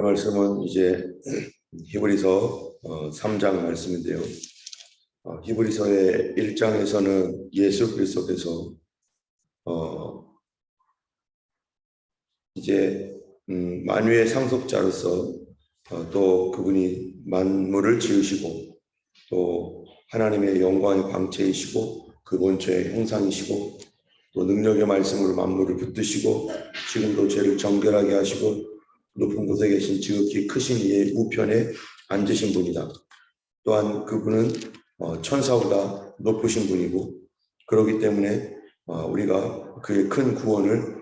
말씀은 이제 히브리서 3장 말씀인데요. 히브리서의 1장에서는 예수 그리스도께서 이제 만유의 상속자로서 또 그분이 만물을 지으시고 또 하나님의 영광의 광채이시고 그 본체의 형상이시고 또 능력의 말씀으로 만물을 붙드시고 지금도 죄를 정결하게 하시고 높은 곳에 계신 지극히 크신 이의 우편에 앉으신 분이다. 또한 그분은 천사보다 높으신 분이고 그렇기 때문에 우리가 그의 큰 구원을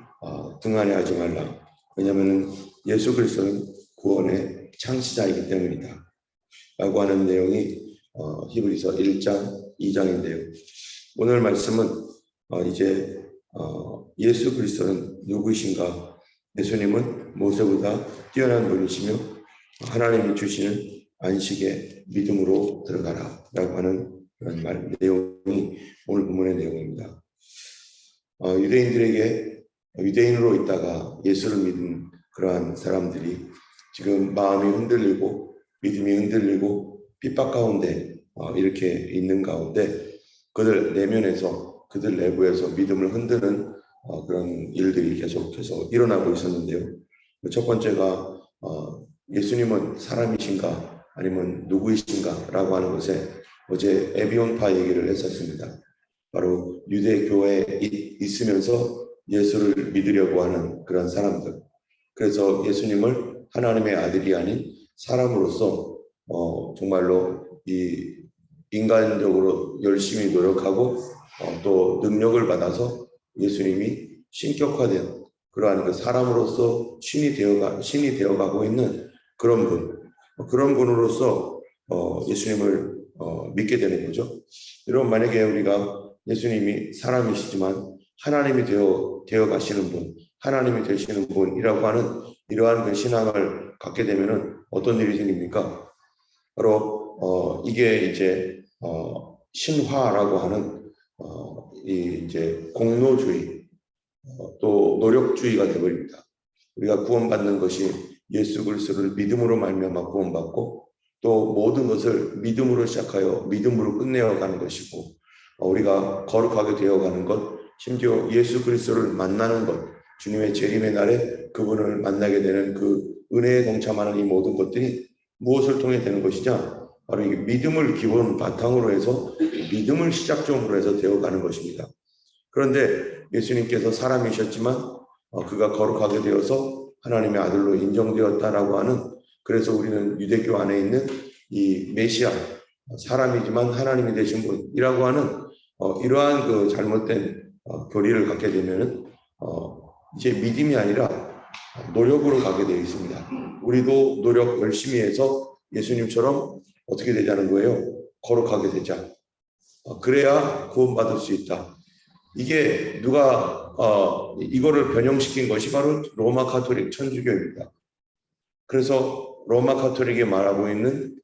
등한해하지 말라. 왜냐하면 예수 그리스도는 구원의 창시자이기 때문이다 라고 하는 내용이 히브리서 1장 2장인데요. 오늘 말씀은 이제 예수 그리스도는 누구이신가? 예수님은 모세보다 뛰어난 분이시며 하나님이 주시는 안식에 믿음으로 들어가라 라고 하는 그런 내용이 오늘 본문의 내용입니다. 유대인들에게 유대인으로 있다가 예수를 믿은 그러한 사람들이 지금 마음이 흔들리고 믿음이 흔들리고 핍박 가운데 이렇게 있는 가운데 그들 내면에서 그들 내부에서 믿음을 흔드는 그런 일들이 계속해서 일어나고 있었는데요. 첫 번째가 예수님은 사람이신가 아니면 누구이신가 라고 하는 것에 어제 에비온파 얘기를 했었습니다. 바로 유대교회에 있으면서 예수를 믿으려고 하는 그런 사람들. 그래서 예수님을 하나님의 아들이 아닌 사람으로서 정말로 이 인간적으로 열심히 노력하고 또 능력을 받아서 예수님이 신격화된 그러한 그 사람으로서 신이 되어가고 있는 그런 그런 분으로서 예수님을 믿게 되는 거죠. 여러분, 만약에 우리가 예수님이 사람이시지만 하나님이 되어 가시는 분, 하나님이 되시는 분이라고 하는 이러한 그 신앙을 갖게 되면은 어떤 일이 생깁니까? 바로 이게 이제 신화라고 하는 이 이제 공로주의 또 노력주의가 되어버립니다. 우리가 구원받는 것이 예수 그리스도를 믿음으로 말미암아 구원받고 또 모든 것을 믿음으로 시작하여 믿음으로 끝내어가는 것이고 우리가 거룩하게 되어가는 것, 심지어 예수 그리스도를 만나는 것, 주님의 재림의 날에 그분을 만나게 되는 그 은혜에 동참하는 이 모든 것들이 무엇을 통해 되는 것이냐? 바로 이 믿음을 기본 바탕으로 해서 믿음을 시작점으로 해서 되어가는 것입니다. 그런데 예수님께서 사람이셨지만 그가 거룩하게 되어서 하나님의 아들로 인정되었다라고 하는, 그래서 우리는 유대교 안에 있는 이 메시아, 사람이지만 하나님이 되신 분이라고 하는 이러한 그 잘못된 교리를 갖게 되면은 이제 믿음이 아니라 노력으로 가게 되어 있습니다. 우리도 노력 열심히 해서 예수님처럼 어떻게 되자는 거예요? 거룩하게 되자. 그래야 구원받을 수 있다. 이게 누가 이거를 변형시킨 것이 바로 로마 가톨릭 천주교입니다. 그래서 로마 가톨릭이 말하고 있는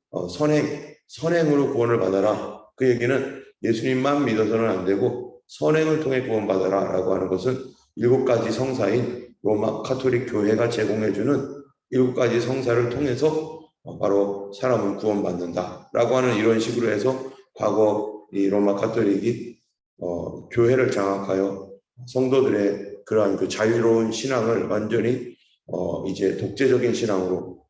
선행으로 구원을 받아라. 그 얘기는 예수님만 믿어서는 안 되고 선행을 통해 구원받아라 라고 하는 것은 7가지 성사인 로마 가톨릭 교회가 제공해주는 7가지 성사를 통해서 바로 사람은 구원받는다 라고 하는 이런 식으로 해서 과거 이 로마 가톨릭이 교회를 장악하여 성도들의 그러한 그 자유로운 신앙을 완전히 이제 독재적인 신앙으로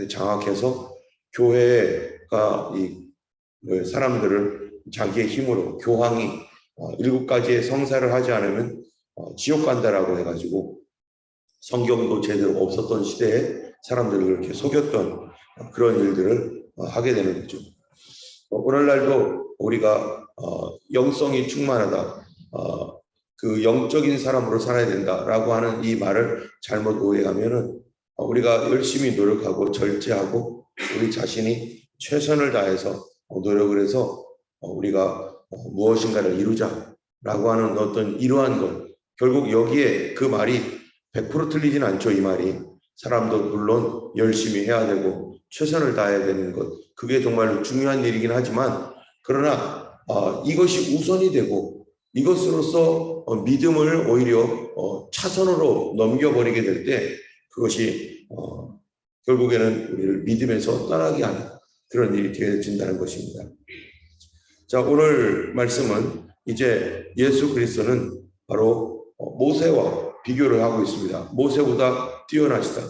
장악해서 교회가 이 사람들을 자기의 힘으로 교황이 7가지의 성사를 하지 않으면 지옥 간다라고 해가지고 성경도 제대로 없었던 시대에 사람들을 그렇게 속였던 그런 일들을 하게 되는 거죠. 오늘날도 우리가 영성이 충만하다, 그 영적인 사람으로 살아야 된다라고 하는 이 말을 잘못 오해하면은 우리가 열심히 노력하고 절제하고 우리 자신이 최선을 다해서 노력을 해서 우리가 무엇인가를 이루자라고 하는 어떤 이러한 것, 결국 여기에 그 말이 100% 틀리진 않죠. 이 말이 사람도 물론 열심히 해야 되고 최선을 다해야 되는 것, 그게 정말 중요한 일이긴 하지만 그러나 이것이 우선이 되고 이것으로서 믿음을 오히려 차선으로 넘겨버리게 될 때 그것이 결국에는 우리를 믿음에서 떠나게 하는 그런 일이 되어진다는 것입니다. 자, 오늘 말씀은 이제 예수 그리스도는 바로 모세와 비교를 하고 있습니다. 모세보다 뛰어나시다.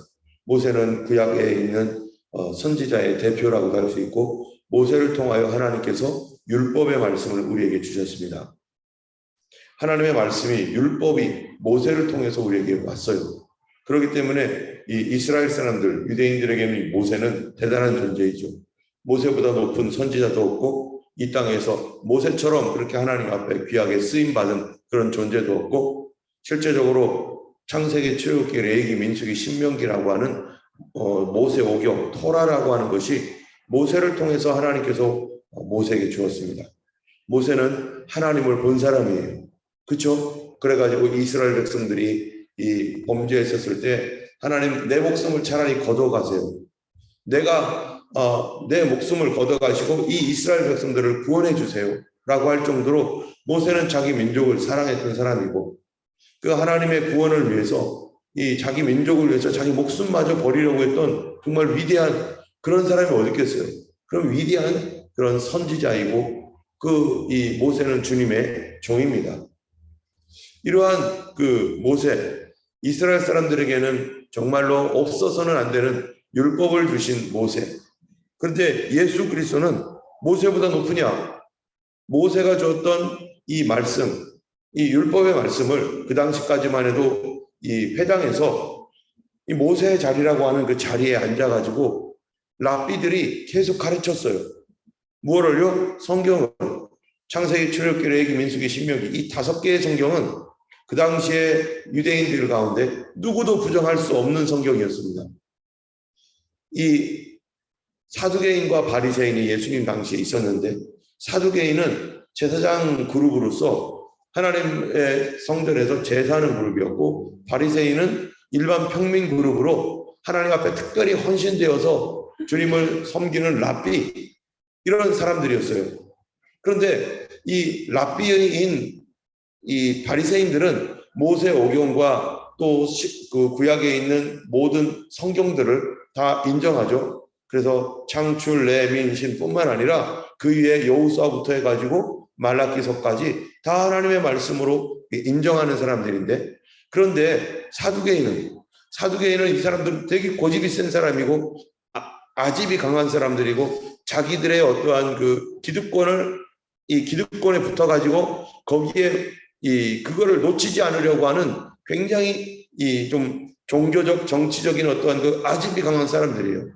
모세는 구약에 있는 선지자의 대표라고도 할 수 있고, 모세를 통하여 하나님께서 율법의 말씀을 우리에게 주셨습니다. 하나님의 말씀이, 율법이 모세를 통해서 우리에게 왔어요. 그렇기 때문에 이 이스라엘 사람들, 유대인들에게는 모세는 대단한 존재이죠. 모세보다 높은 선지자도 없고, 이 땅에서 모세처럼 그렇게 하나님 앞에 귀하게 쓰임받은 그런 존재도 없고, 실제적으로 창세기, 출애굽기, 레위기, 민수기, 신명기라고 하는 모세 오경, 토라라고 하는 것이 모세를 통해서 하나님께서 모세에게 주었습니다. 모세는 하나님을 본 사람이에요. 그렇죠? 그래가지고 이스라엘 백성들이 이 범죄했었을 때 하나님, 내 목숨을 차라리 거둬가세요. 내가 내 목숨을 걷어가시고 이 이스라엘 백성들을 구원해 주세요 라고 할 정도로 모세는 자기 민족을 사랑했던 사람이고, 그 하나님의 구원을 위해서 이 자기 민족을 위해서 자기 목숨마저 버리려고 했던 정말 위대한 그런 사람이 어디 있겠어요. 그럼 위대한 그런 선지자이고, 그 이 모세는 주님의 종입니다. 이러한 그 모세, 이스라엘 사람들에게는 정말로 없어서는 안 되는 율법을 주신 모세. 그런데 예수 그리스도는 모세보다 높으냐? 모세가 줬던 이 말씀, 이 율법의 말씀을 그 당시까지만 해도 이 회당에서 이 모세의 자리라고 하는 그 자리에 앉아가지고 랍비들이 계속 가르쳤어요. 무엇을요? 성경을. 창세기, 출애굽기, 레위기, 민수기, 신명기, 이 5개의 성경은 그 당시에 유대인들 가운데 누구도 부정할 수 없는 성경이었습니다. 이 사두개인과 바리새인이 예수님 당시에 있었는데, 사두개인은 제사장 그룹으로서 하나님의 성전에서 제사하는 그룹이었고, 바리새인은 일반 평민 그룹으로 하나님 앞에 특별히 헌신되어서 주님을 섬기는 랍비, 이런 사람들이었어요. 그런데 이 랍비인 이 바리새인들은 모세 오경과 또 그 구약에 있는 모든 성경들을 다 인정하죠. 그래서 창출, 레위기, 신뿐만 아니라 그 위에 여호수아부터 해가지고 말라기서까지 다 하나님의 말씀으로 인정하는 사람들인데, 그런데 사두개인은 이 사람들은 되게 고집이 센 사람이고 아집이 강한 사람들이고, 자기들의 어떠한 그 기득권에 붙어가지고 거기에 그거를 놓치지 않으려고 하는 굉장히 좀 종교적, 정치적인 어떠한 그 아집이 강한 사람들이에요.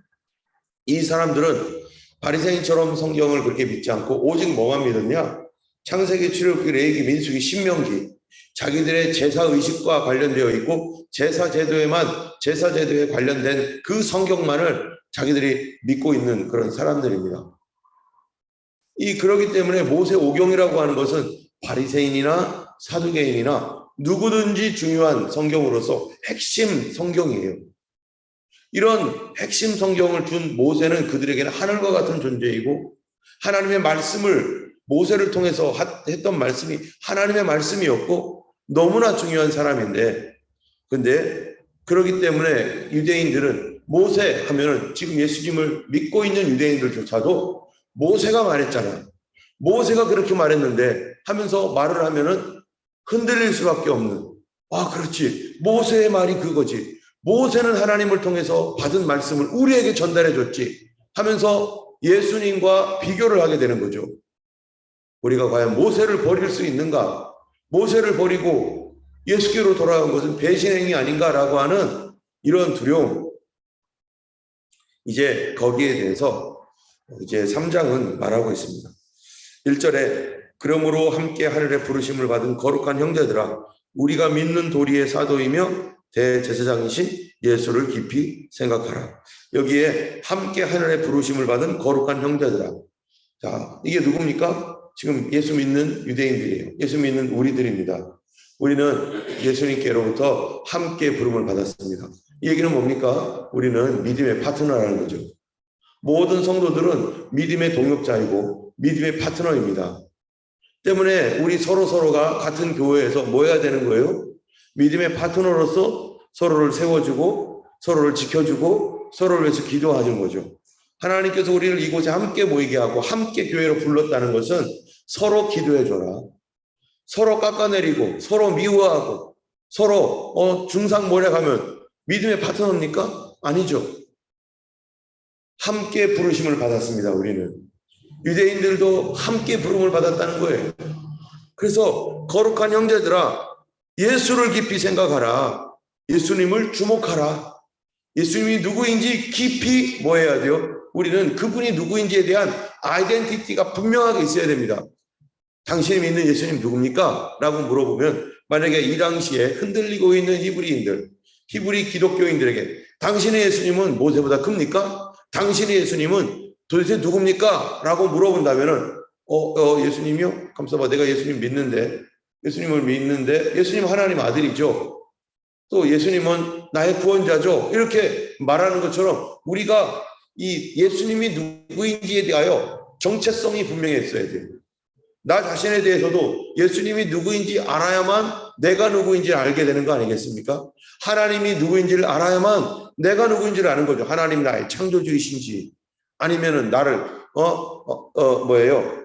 이 사람들은 바리새인처럼 성경을 그렇게 믿지 않고 오직 뭐만 믿었냐? 창세기, 출애굽기, 레위기, 민수기, 신명기, 자기들의 제사 의식과 관련되어 있고 제사 제도에 관련된 그 성경만을 자기들이 믿고 있는 그런 사람들입니다. 그러기 때문에 모세 오경이라고 하는 것은 바리새인이나 사두개인이나 누구든지 중요한 성경으로서 핵심 성경이에요. 이런 핵심 성경을 준 모세는 그들에게는 하늘과 같은 존재이고, 하나님의 말씀을 모세를 통해서 했던 말씀이 하나님의 말씀이었고 너무나 중요한 사람인데, 근데 그렇기 때문에 유대인들은 모세 하면은 지금 예수님을 믿고 있는 유대인들조차도 모세가 말했잖아, 모세가 그렇게 말했는데 하면서 말을 하면은 흔들릴 수밖에 없는, 그렇지, 모세의 말이 그거지, 모세는 하나님을 통해서 받은 말씀을 우리에게 전달해 줬지 하면서 예수님과 비교를 하게 되는 거죠. 우리가 과연 모세를 버릴 수 있는가? 모세를 버리고 예수께로 돌아간 것은 배신행위 아닌가라고 하는 이런 두려움. 이제 거기에 대해서 이제 3장은 말하고 있습니다. 1절에 그러므로 함께 하늘의 부르심을 받은 거룩한 형제들아, 우리가 믿는 도리의 사도이며 대제사장이신 예수를 깊이 생각하라. 여기에 함께 하늘의 부르심을 받은 거룩한 형제들아. 자, 이게 누굽니까? 지금 예수 믿는 유대인들이에요. 예수 믿는 우리들입니다. 우리는 예수님께로부터 함께 부름을 받았습니다. 이 얘기는 뭡니까? 우리는 믿음의 파트너라는 거죠. 모든 성도들은 믿음의 동역자이고 믿음의 파트너입니다. 때문에 우리 서로가 같은 교회에서 모여야 되는 거예요. 믿음의 파트너로서 서로를 세워주고 서로를 지켜주고 서로를 위해서 기도하는 거죠. 하나님께서 우리를 이곳에 함께 모이게 하고 함께 교회로 불렀다는 것은 서로 기도해줘라, 서로 깎아내리고 서로 미워하고 서로 중상모략하면 믿음의 파트너입니까? 아니죠. 함께 부르심을 받았습니다. 우리는 유대인들도 함께 부름을 받았다는 거예요. 그래서 거룩한 형제들아, 예수를 깊이 생각하라. 예수님을 주목하라. 예수님이 누구인지 깊이 뭐 해야 돼요? 우리는 그분이 누구인지에 대한 아이덴티티가 분명하게 있어야 됩니다. 당신이 믿는 예수님 누굽니까? 라고 물어보면 만약에 이 당시에 흔들리고 있는 히브리 기독교인들에게 당신의 예수님은 모세보다 큽니까? 당신의 예수님은 도대체 누굽니까? 라고 물어본다면은 예수님이요? 감사봐, 내가 예수님 믿는데, 예수님을 믿는데 예수님 하나님 아들이죠. 또 예수님은 나의 구원자죠. 이렇게 말하는 것처럼 우리가 이 예수님이 누구인지에 대하여 정체성이 분명했어야 돼요. 나 자신에 대해서도 예수님이 누구인지 알아야만 내가 누구인지를 알게 되는 거 아니겠습니까? 하나님이 누구인지를 알아야만 내가 누구인지를 아는 거죠. 하나님 나의 창조주이신지 아니면은 나를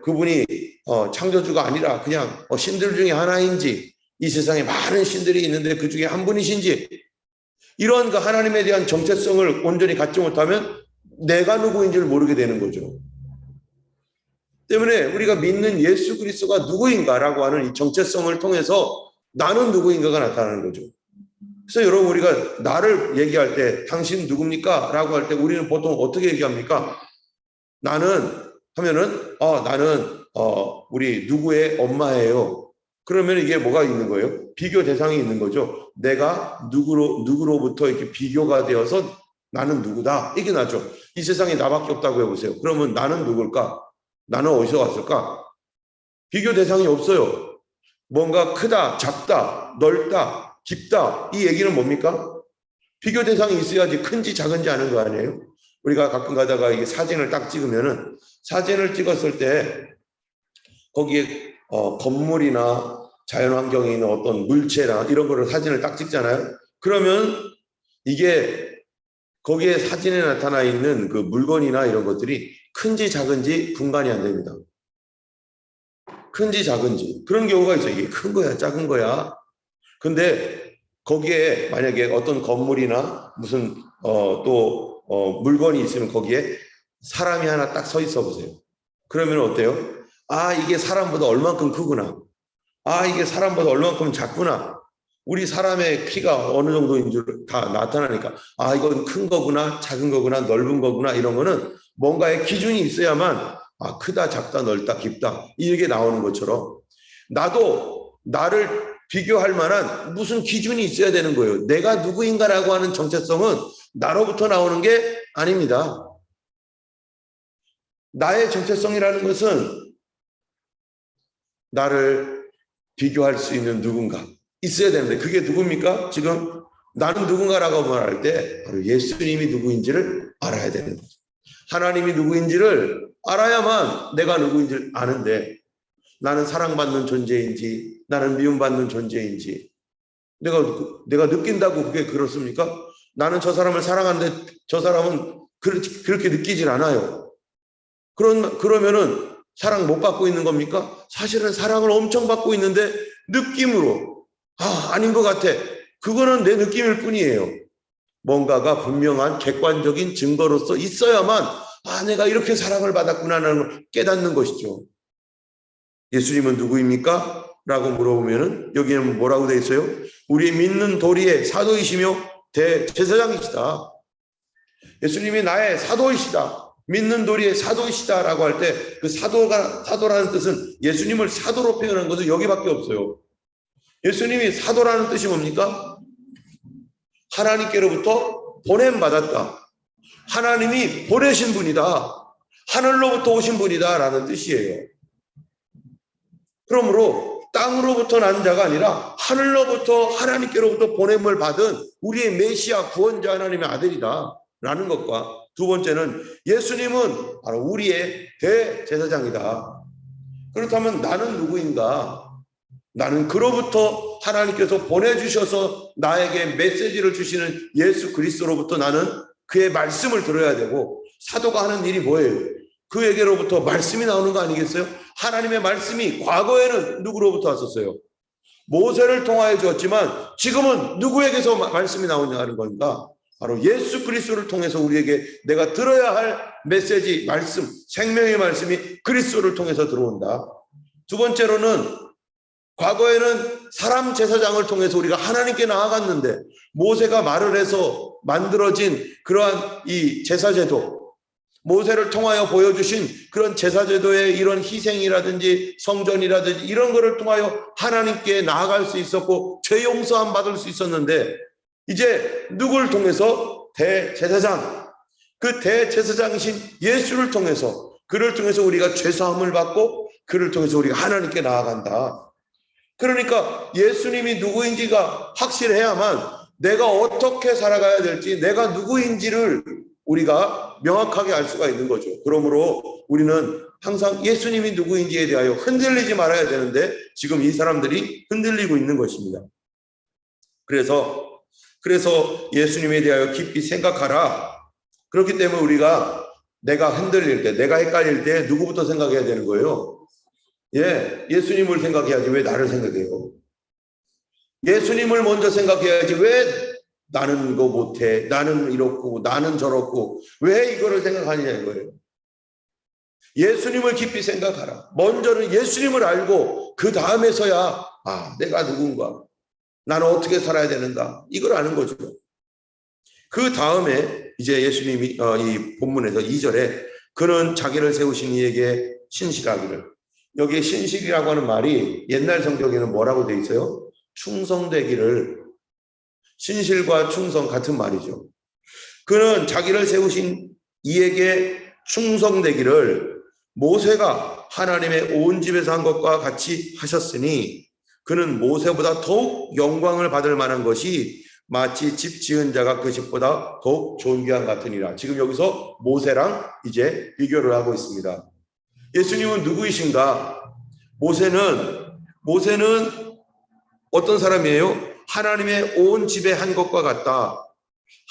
그분이 창조주가 아니라 그냥 신들 중에 하나인지, 이 세상에 많은 신들이 있는데 그 중에 한 분이신지, 이런 그 하나님에 대한 정체성을 온전히 갖지 못하면 내가 누구인지를 모르게 되는 거죠. 때문에 우리가 믿는 예수 그리스도가 누구인가라고 하는 이 정체성을 통해서 나는 누구인가가 나타나는 거죠. 그래서 여러분, 우리가 나를 얘기할 때 당신 누굽니까? 라고 할 때 우리는 보통 어떻게 얘기합니까? 나는 하면은 나는 우리 누구의 엄마예요. 그러면 이게 뭐가 있는 거예요? 비교 대상이 있는 거죠. 내가 누구로부터 이렇게 비교가 되어서 나는 누구다, 이게 나죠. 이 세상에 나밖에 없다고 해보세요. 그러면 나는 누굴까? 나는 어디서 왔을까? 비교 대상이 없어요. 뭔가 크다, 작다, 넓다, 깊다, 이 얘기는 뭡니까? 비교 대상이 있어야지 큰지 작은지 아는 거 아니에요? 우리가 가끔 가다가 이게 사진을 딱 찍으면은, 사진을 찍었을 때 거기에 건물이나 자연환경에 있는 어떤 물체나 이런 거를 사진을 딱 찍잖아요. 그러면 이게 거기에 사진에 나타나 있는 그 물건이나 이런 것들이 큰지 작은지 분간이 안 됩니다. 큰지 작은지 그런 경우가 있어요. 이게 큰 거야, 작은 거야. 근데 거기에 만약에 어떤 건물이나 무슨 물건이 있으면 거기에 사람이 하나 딱 서 있어 보세요. 그러면 어때요? 아, 이게 사람보다 얼만큼 크구나. 아, 이게 사람보다 얼만큼 작구나. 우리 사람의 키가 어느 정도인 줄 다 나타나니까, 아, 이건 큰 거구나, 작은 거구나, 넓은 거구나, 이런 거는 뭔가의 기준이 있어야만 크다, 작다, 넓다, 깊다, 이렇게 나오는 것처럼 나도 나를 비교할 만한 무슨 기준이 있어야 되는 거예요. 내가 누구인가라고 하는 정체성은 나로부터 나오는 게 아닙니다. 나의 정체성이라는 것은 나를 비교할 수 있는 누군가 있어야 되는데, 그게 누굽니까? 지금 나는 누군가라고 말할 때 바로 예수님이 누구인지를 알아야 되는 거죠. 하나님이 누구인지를 알아야만 내가 누구인지를 아는데, 나는 사랑받는 존재인지 나는 미움받는 존재인지 내가 느낀다고 그게 그렇습니까? 나는 저 사람을 사랑하는데 저 사람은 그렇게 느끼질 않아요. 그러면은 사랑 못 받고 있는 겁니까? 사실은 사랑을 엄청 받고 있는데 느낌으로 아닌 것 같아. 그거는 내 느낌일 뿐이에요. 뭔가가 분명한 객관적인 증거로서 있어야만 내가 이렇게 사랑을 받았구나라는 걸 깨닫는 것이죠. 예수님은 누구입니까? 라고 물어보면은 여기는 뭐라고 되어 있어요? 우리 믿는 도리의 사도이시며 대제사장이시다. 예수님이 나의 사도이시다. 믿는 도리의 사도이시다 라고 할 때 그 사도라는 뜻은 예수님을 사도로 표현한 것은 여기밖에 없어요. 예수님이 사도라는 뜻이 뭡니까? 하나님께로부터 보냄받았다. 하나님이 보내신 분이다. 하늘로부터 오신 분이다 라는 뜻이에요. 그러므로 땅으로부터 난 자가 아니라 하늘로부터 하나님께로부터 보냄을 받은 우리의 메시아 구원자 하나님의 아들이다 라는 것과, 두 번째는 예수님은 바로 우리의 대제사장이다. 그렇다면 나는 누구인가? 나는 그로부터 하나님께서 보내주셔서 나에게 메시지를 주시는 예수 그리스도로부터 나는 그의 말씀을 들어야 되고, 사도가 하는 일이 뭐예요? 그에게로부터 말씀이 나오는 거 아니겠어요? 하나님의 말씀이 과거에는 누구로부터 왔었어요? 모세를 통하여 주었지만 지금은 누구에게서 말씀이 나오냐는 건가? 바로 예수 그리스도를 통해서 우리에게 내가 들어야 할 메시지, 말씀, 생명의 말씀이 그리스도를 통해서 들어온다. 두 번째로는 과거에는 사람 제사장을 통해서 우리가 하나님께 나아갔는데, 모세가 말을 해서 만들어진 그러한 이 제사제도, 모세를 통하여 보여주신 그런 제사제도의 이런 희생이라든지 성전이라든지 이런 거를 통하여 하나님께 나아갈 수 있었고 죄 용서함 받을 수 있었는데, 이제 누구를 통해서? 대제사장, 그 대제사장이신 예수를 통해서, 그를 통해서 우리가 죄사함을 받고 그를 통해서 우리가 하나님께 나아간다. 그러니까 예수님이 누구인지가 확실해야만 내가 어떻게 살아가야 될지, 내가 누구인지를 우리가 명확하게 알 수가 있는 거죠. 그러므로 우리는 항상 예수님이 누구인지에 대하여 흔들리지 말아야 되는데, 지금 이 사람들이 흔들리고 있는 것입니다. 그래서 예수님에 대하여 깊이 생각하라. 그렇기 때문에 우리가 내가 흔들릴 때, 내가 헷갈릴 때 누구부터 생각해야 되는 거예요? 예수님을 생각해야지 왜 나를 생각해요? 예수님을 먼저 생각해야지 왜 나는 이거 못해, 나는 이렇고 나는 저렇고 왜 이거를 생각하느냐 이거예요. 예수님을 깊이 생각하라. 먼저는 예수님을 알고 그 다음에서야 내가 누군가, 나는 어떻게 살아야 되는가, 이걸 아는 거죠. 그 다음에 이제 예수님이 이 본문에서 2절에 그는 자기를 세우신 이에게 신실하기를, 여기에 신실이라고 하는 말이 옛날 성경에는 뭐라고 되어 있어요? 충성되기를. 신실과 충성 같은 말이죠. 그는 자기를 세우신 이에게 충성되기를 모세가 하나님의 온 집에서 한 것과 같이 하셨으니, 그는 모세보다 더욱 영광을 받을 만한 것이 마치 집 지은 자가 그 집보다 더욱 존귀한 같으니라. 지금 여기서 모세랑 이제 비교를 하고 있습니다. 예수님은 누구이신가? 모세는 어떤 사람이에요? 하나님의 온 집에 한 것과 같다.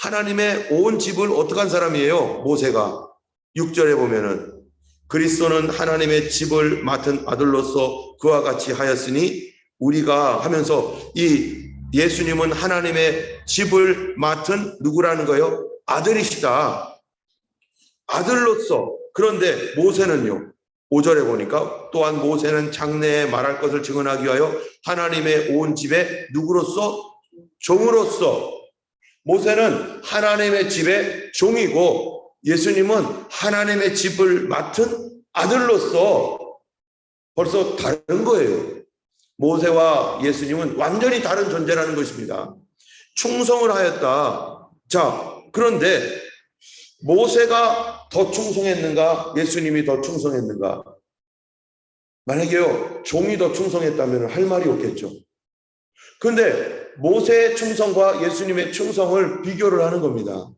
하나님의 온 집을 어떻게 한 사람이에요? 모세가. 6절에 보면은 그리스도는 하나님의 집을 맡은 아들로서 그와 같이 하였으니 우리가 하면서, 이 예수님은 하나님의 집을 맡은 누구라는 거예요? 아들이시다. 아들로서. 그런데 모세는요, 5절에 보니까 또한 모세는 장래에 말할 것을 증언하기 위하여 하나님의 온 집에 누구로서? 종으로서. 모세는 하나님의 집의 종이고 예수님은 하나님의 집을 맡은 아들로서 벌써 다른 거예요. 모세와 예수님은 완전히 다른 존재라는 것입니다. 충성을 하였다. 자, 그런데 모세가 더 충성했는가? 예수님이 더 충성했는가? 만약에요, 종이 더 충성했다면 할 말이 없겠죠. 그런데 모세의 충성과 예수님의 충성을 비교를 하는 겁니다.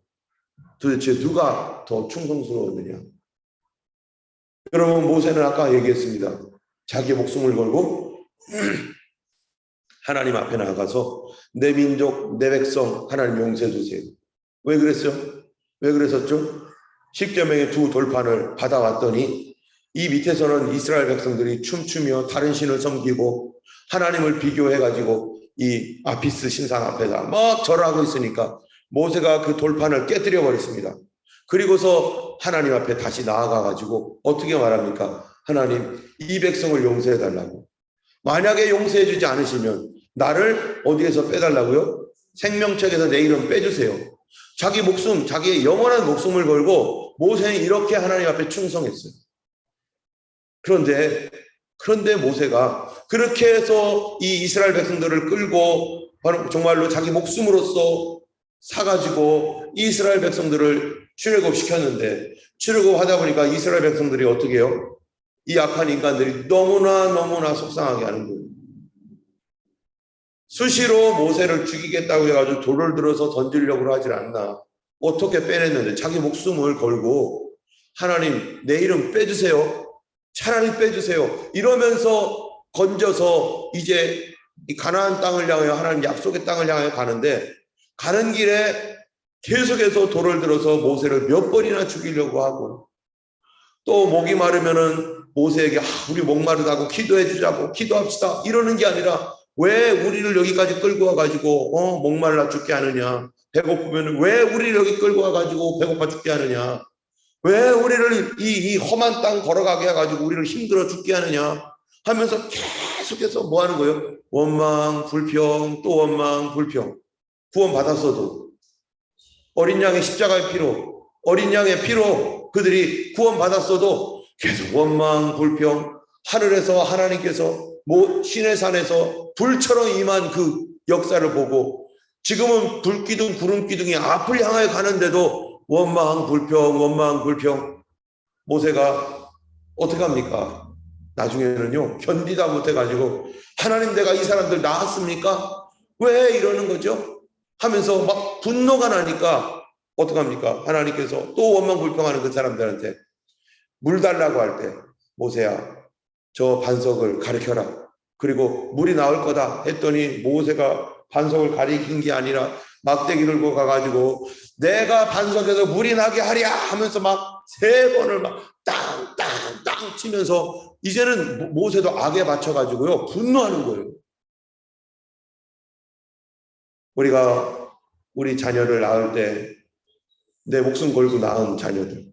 도대체 누가 더 충성스러웠느냐? 여러분, 모세는 아까 얘기했습니다. 자기 목숨을 걸고 하나님 앞에 나가서 내 민족, 내 백성 하나님 용서해 주세요. 왜 그랬어요? 왜 그랬었죠? 십계명의 두 돌판을 받아왔더니 이 밑에서는 이스라엘 백성들이 춤추며 다른 신을 섬기고 하나님을 비교해가지고 이 아피스 신상 앞에다 막 절하고 있으니까 모세가 그 돌판을 깨뜨려 버렸습니다. 그리고서 하나님 앞에 다시 나아가가지고 어떻게 말합니까? 하나님, 이 백성을 용서해 달라고. 만약에 용서해 주지 않으시면 나를 어디에서 빼달라고요? 생명책에서 내 이름 빼주세요. 자기 목숨, 자기의 영원한 목숨을 걸고 모세는 이렇게 하나님 앞에 충성했어요. 그런데 모세가 그렇게 해서 이 이스라엘 백성들을 끌고 정말로 자기 목숨으로써 사가지고 이스라엘 백성들을 출애굽시켰는데, 출애굽하다 보니까 이스라엘 백성들이 어떻게 해요? 이 악한 인간들이 너무나 속상하게 하는 거예요. 수시로 모세를 죽이겠다고 해가지고 돌을 들어서 던지려고 하질 않나. 어떻게 빼냈는데 자기 목숨을 걸고 하나님, 내 이름 빼주세요. 차라리 빼주세요. 이러면서 건져서 이제 이 가나안 땅을 향하여, 하나님 약속의 땅을 향하여 가는데, 가는 길에 계속해서 돌을 들어서 모세를 몇 번이나 죽이려고 하고, 또 목이 마르면은 모세에게 우리 목마르다고 기도해 주자고 기도합시다 이러는 게 아니라, 왜 우리를 여기까지 끌고 와가지고 목말라 죽게 하느냐, 배고프면 왜 우리를 여기 끌고 와가지고 배고파 죽게 하느냐, 왜 우리를 이 험한 땅 걸어가게 해가지고 우리를 힘들어 죽게 하느냐 하면서 계속해서 뭐 하는 거예요? 원망 불평 또 원망 불평. 구원 받았어도 어린 양의 십자가의 피로, 어린 양의 피로 그들이 구원 받았어도 계속 원망 불평. 하늘에서 하나님께서 신의 산에서 불처럼 임한 그 역사를 보고, 지금은 불기둥 구름기둥이 앞을 향하여 가는데도 원망 불평 원망 불평. 모세가 어떻게 합니까? 나중에는요 견디다 못해가지고, 하나님 내가 이 사람들 낳았습니까? 왜 이러는 거죠? 하면서 막 분노가 나니까 어떻게 합니까? 하나님께서 또 원망 불평하는 그 사람들한테 물 달라고 할 때, 모세야 저 반석을 가리켜라. 그리고 물이 나올 거다 했더니 모세가 반석을 가리킨 게 아니라 막대기 들고 가가지고 내가 반석에서 물이 나게 하랴 하면서 막 3번을 막 땅땅땅 치면서, 이제는 모세도 악에 맞춰가지고요 분노하는 거예요. 우리가 우리 자녀를 낳을 때 내 목숨 걸고 낳은 자녀들,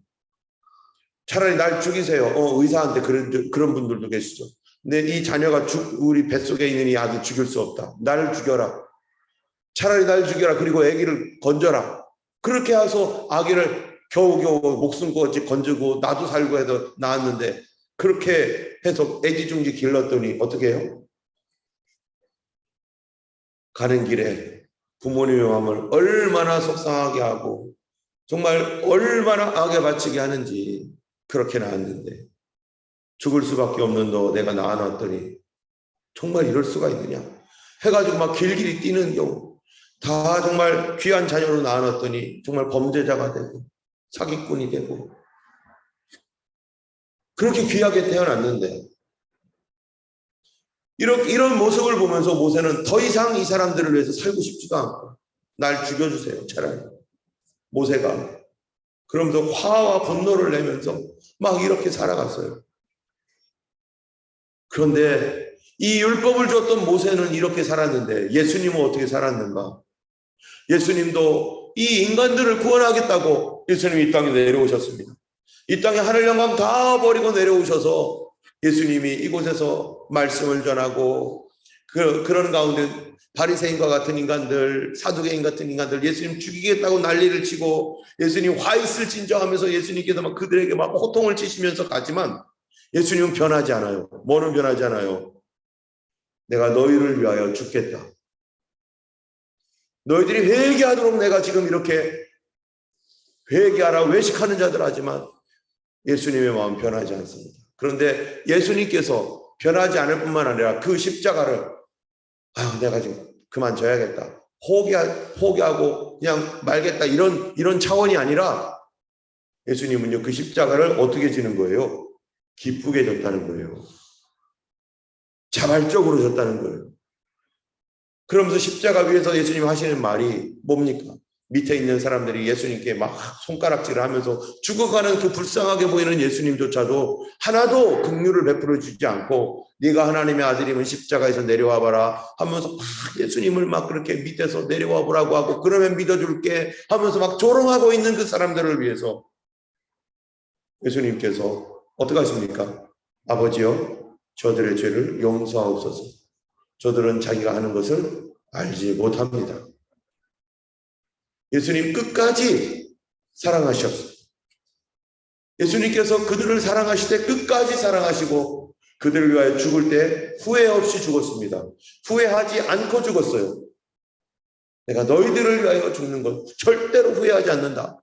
차라리 날 죽이세요. 의사한테 그런 분들도 계시죠. 근데 이 자녀가 우리 뱃속에 있는 이 아기 죽일 수 없다. 나를 죽여라. 차라리 날 죽여라. 그리고 아기를 건져라. 그렇게 해서 아기를 겨우겨우 목숨 거지 건지고 나도 살고 해서 낳았는데, 그렇게 해서 애지중지 길렀더니 어떻게 해요? 가는 길에 부모님의 마음을 얼마나 속상하게 하고 정말 얼마나 악에 바치게 하는지. 그렇게 낳았는데 죽을 수밖에 없는 너 내가 낳아놨더니 정말 이럴 수가 있느냐 해가지고 막 길길이 뛰는 경우, 다 정말 귀한 자녀로 낳아놨더니 정말 범죄자가 되고 사기꾼이 되고, 그렇게 귀하게 태어났는데, 이런 모습을 보면서 모세는 더 이상 이 사람들을 위해서 살고 싶지도 않고, 날 죽여주세요 차라리. 모세가 그러면서 화와 분노를 내면서 막 이렇게 살아갔어요. 그런데 이 율법을 줬던 모세는 이렇게 살았는데, 예수님은 어떻게 살았는가? 예수님도 이 인간들을 구원하겠다고 예수님이 이 땅에 내려오셨습니다. 이 땅에 하늘 영광 다 버리고 내려오셔서 예수님이 이곳에서 말씀을 전하고, 그런 가운데 바리새인과 같은 인간들, 사두개인 같은 인간들 예수님 죽이겠다고 난리를 치고, 예수님 화 있을 진정하면서 예수님께서 막 그들에게 막 호통을 치시면서 가지만, 예수님은 변하지 않아요. 뭐는 변하지 않아요? 내가 너희를 위하여 죽겠다. 너희들이 회개하도록 내가 지금 이렇게 회개하라 외식하는 자들 하지만, 예수님의 마음 변하지 않습니다. 그런데 예수님께서 변하지 않을 뿐만 아니라 그 십자가를 내가 지금 그만 져야겠다, 포기하고 그냥 말겠다, 이런 차원이 아니라, 예수님은요 그 십자가를 어떻게 지는 거예요? 기쁘게 졌다는 거예요. 자발적으로 졌다는 거예요. 그러면서 십자가 위에서 예수님 하시는 말이 뭡니까? 밑에 있는 사람들이 예수님께 막 손가락질을 하면서 죽어가는 그 불쌍하게 보이는 예수님조차도 하나도 긍휼을 베풀어 주지 않고, 네가 하나님의 아들이면 십자가에서 내려와 봐라 하면서 막 예수님을 막 그렇게 밑에서 내려와 보라고 하고, 그러면 믿어줄게 하면서 막 조롱하고 있는 그 사람들을 위해서 예수님께서 어떻게 하십니까? 아버지여 저들의 죄를 용서하옵소서. 저들은 자기가 하는 것을 알지 못합니다. 예수님 끝까지 사랑하셨어요. 예수님께서 그들을 사랑하실 때 끝까지 사랑하시고, 그들을 위하여 죽을 때 후회 없이 죽었습니다. 후회하지 않고 죽었어요. 내가 너희들을 위하여 죽는 것 절대로 후회하지 않는다.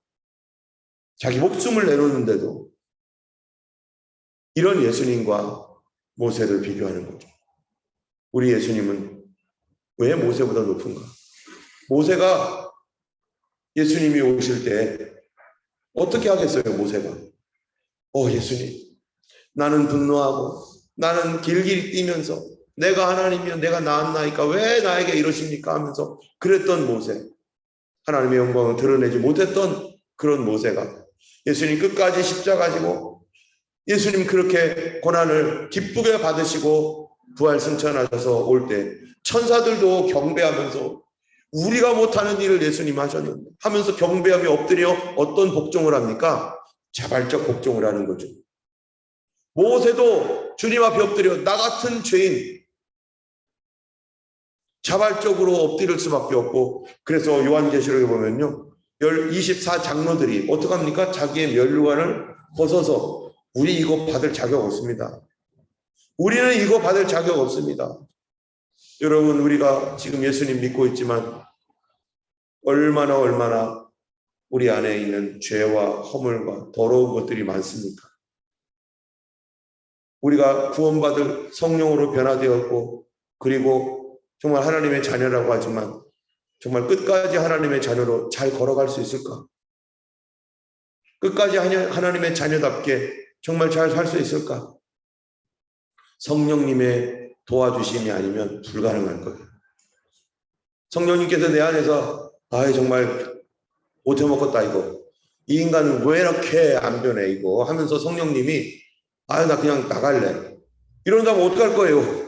자기 목숨을 내놓는데도. 이런 예수님과 모세를 비교하는 거죠. 우리 예수님은 왜 모세보다 높은가? 모세가 예수님이 오실 때 어떻게 하겠어요? 모세가 예수님, 나는 분노하고 나는 길길이 뛰면서 내가 하나님이면 내가 낳았나이까 왜 나에게 이러십니까 하면서 그랬던 모세. 하나님의 영광을 드러내지 못했던 그런 모세가 예수님 끝까지 십자가 지고 예수님 그렇게 고난을 기쁘게 받으시고 부활 승천하셔서 올 때 천사들도 경배하면서 우리가 못하는 일을 예수님 하셨는데 하면서 경배하며 엎드려 어떤 복종을 합니까? 자발적 복종을 하는 거죠. 모세도 주님 앞에 엎드려 나 같은 죄인 자발적으로 엎드릴 수밖에 없고, 그래서 요한계시록에 보면요 24장로들이 어떡합니까? 자기의 면류관을 벗어서 우리 이거 받을 자격 없습니다. 우리는 이거 받을 자격 없습니다. 여러분, 우리가 지금 예수님 믿고 있지만 얼마나 우리 안에 있는 죄와 허물과 더러운 것들이 많습니까? 우리가 구원받을 성령으로 변화되었고, 그리고 정말 하나님의 자녀라고 하지만 정말 끝까지 하나님의 자녀로 잘 걸어갈 수 있을까? 끝까지 하나님의 자녀답게 정말 잘 살 수 있을까? 성령님의 도와주심이 아니면 불가능할 거예요. 성령님께서 내 안에서 정말 못해먹었다 이거, 이 인간은 왜 이렇게 안 변해 이거 하면서 성령님이 나 그냥 나갈래 이런다면 어떡할 거예요?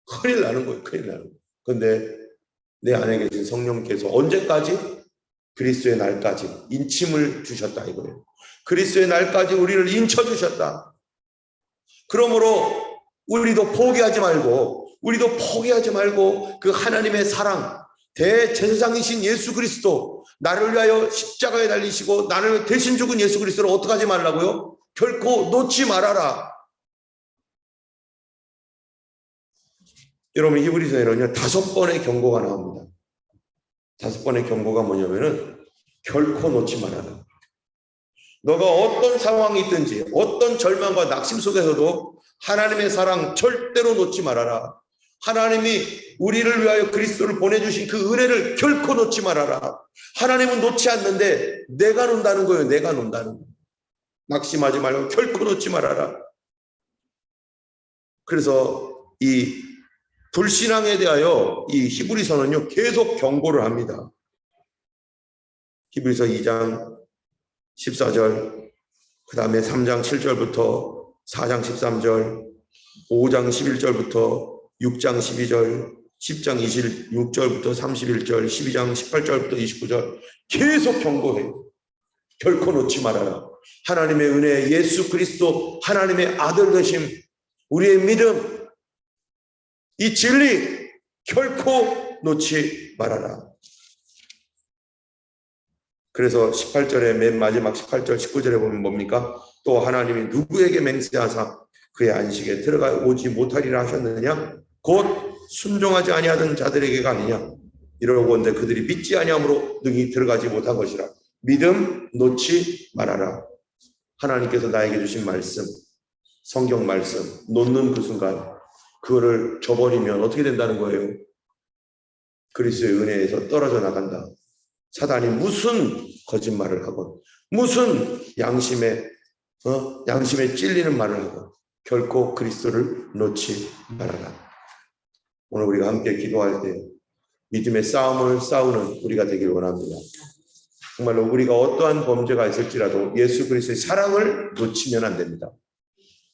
큰일 나는 거예요. 큰일 나는 거예요. 그런데 내 안에 계신 성령께서 언제까지? 그리스도의 날까지 인침을 주셨다 이거예요. 그리스도의 날까지 우리를 인쳐주셨다. 그러므로 우리도 포기하지 말고 그 하나님의 사랑, 대제사장이신 예수 그리스도, 나를 위하여 십자가에 달리시고 나를 대신 죽은 예수 그리스도를 어떻게 하지 말라고요? 결코 놓지 말아라. 여러분, 히브리서에는요 5번의 경고가 나옵니다. 5번의 경고가 뭐냐면은 결코 놓지 말아라. 너가 어떤 상황이 있든지 어떤 절망과 낙심 속에서도 하나님의 사랑 절대로 놓지 말아라. 하나님이 우리를 위하여 그리스도를 보내주신 그 은혜를 결코 놓지 말아라. 하나님은 놓지 않는데 내가 놓는다는 거예요. 내가 놓는다는 거예요. 낙심하지 말고 결코 놓지 말아라. 그래서 이 불신앙에 대하여 이 히브리서는요 계속 경고를 합니다. 히브리서 2장 14절, 그 다음에 3장 7절부터 4장 13절, 5장 11절부터 6장 12절, 10장 26절부터 31절, 12장 18절부터 29절 계속 경고해요. 결코 놓지 말아라. 하나님의 은혜, 예수 그리스도 하나님의 아들 되심, 우리의 믿음, 이 진리 결코 놓지 말아라. 그래서 18절에 맨 마지막 18절 19절에 보면 뭡니까? 또 하나님이 누구에게 맹세하사 그의 안식에 들어가 오지 못하리라 하셨느냐? 곧 순종하지 아니하던 자들에게가 아니냐? 이러고는데 그들이 믿지 아니함으로 능히 들어가지 못한 것이라. 믿음 놓지 말아라. 하나님께서 나에게 주신 말씀, 성경 말씀 놓는 그 순간 그거를 저버리면 어떻게 된다는 거예요? 그리스도의 은혜에서 떨어져 나간다. 사단이 무슨 거짓말을 하건 무슨 양심에 찔리는 말을 하건 결코 그리스도를 놓지 말아라. 오늘 우리가 함께 기도할 때 믿음의 싸움을 싸우는 우리가 되길 원합니다. 정말로 우리가 어떠한 범죄가 있을지라도 예수 그리스도의 사랑을 놓치면 안 됩니다.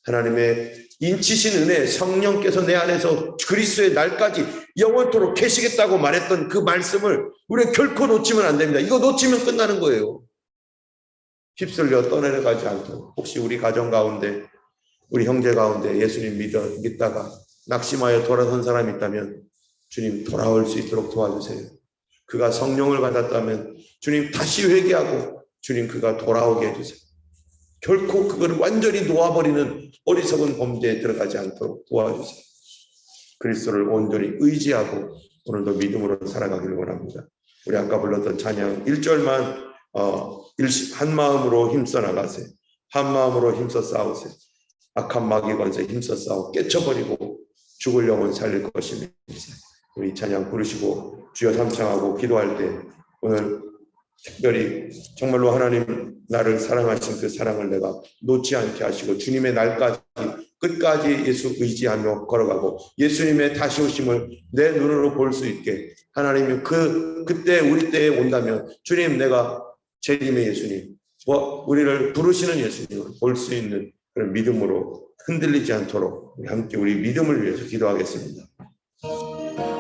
하나님의 인치신 은혜, 성령께서 내 안에서 그리스도의 날까지 영원토록 계시겠다고 말했던 그 말씀을 우리가 결코 놓치면 안 됩니다. 이거 놓치면 끝나는 거예요. 휩쓸려 떠내려가지 않도록. 혹시 우리 가정 가운데, 우리 형제 가운데 예수님 믿다가 낙심하여 돌아선 사람이 있다면 주님 돌아올 수 있도록 도와주세요. 그가 성령을 받았다면 주님 다시 회개하고 주님 그가 돌아오게 해주세요. 결코 그걸 완전히 놓아버리는 어리석은 범죄에 들어가지 않도록 도와주세요. 그리스도를 온전히 의지하고 오늘도 믿음으로 살아가기를 원합니다. 우리 아까 불렀던 찬양 1절만 한 마음으로 힘써 나가세요. 한 마음으로 힘써 싸우세요. 악한 마귀 권세 힘써 싸워 깨쳐버리고 죽을 영혼 살릴 것입니다. 우리 찬양 부르시고 주여 삼창하고 기도할 때 오늘 특별히 정말로 하나님 나를 사랑하신 그 사랑을 내가 놓지 않게 하시고 주님의 날까지 끝까지 예수 의지하며 걸어가고 예수님의 다시 오심을 내 눈으로 볼 수 있게 하나님이 그때 우리 때에 온다면 주님 내가 재림의 예수님 우리를 부르시는 예수님을 볼 수 있는 그런 믿음으로 흔들리지 않도록 함께 우리 믿음을 위해서 기도하겠습니다.